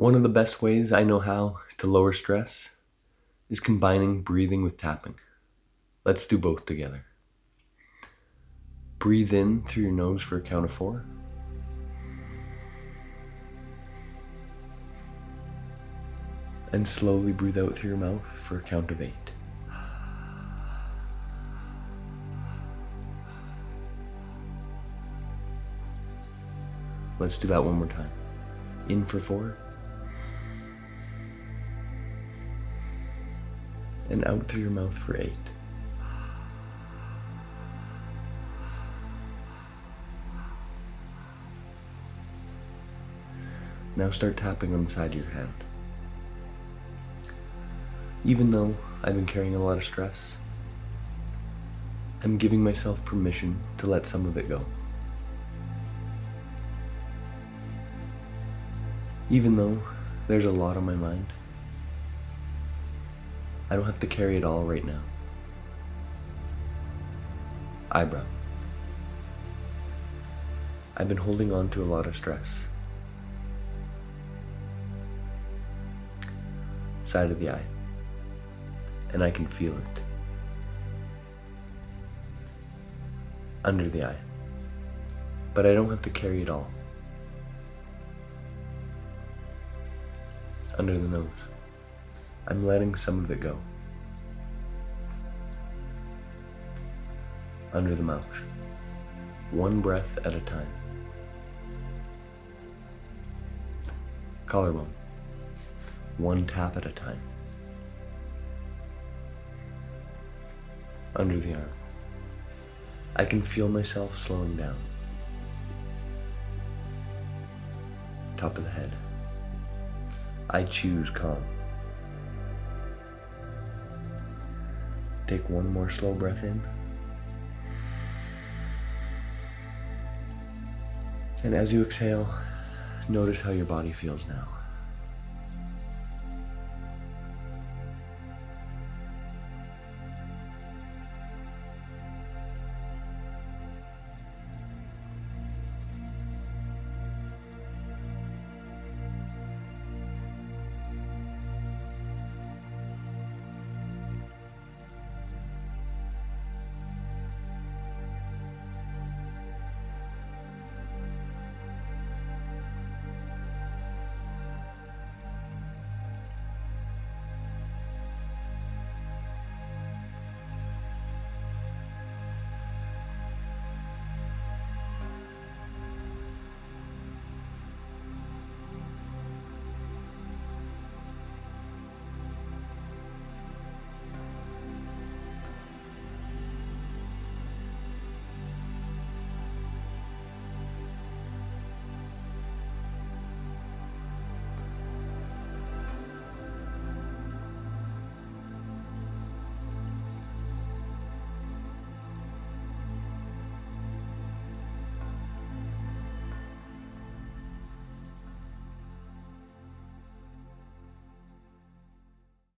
One of the best ways I know how to lower stress is combining breathing with tapping. Let's do both together. Breathe in through your nose for a count of 4. And slowly breathe out through your mouth for a count of 8. Let's do that one more time. In for 4. And out through your mouth for 8. Now start tapping on the side of your hand. Even though I've been carrying a lot of stress, I'm giving myself permission to let some of it go. Even though there's a lot on my mind, I don't have to carry it all right now. Eyebrow. I've been holding on to a lot of stress. Side of the eye. And I can feel it. Under the eye. But I don't have to carry it all. Under the nose. I'm letting some of it go. Under the mouth. One breath at a time. Collarbone. One tap at a time. Under the arm. I can feel myself slowing down. Top of the head. I choose calm. Take one more slow breath in. And as you exhale, notice how your body feels now.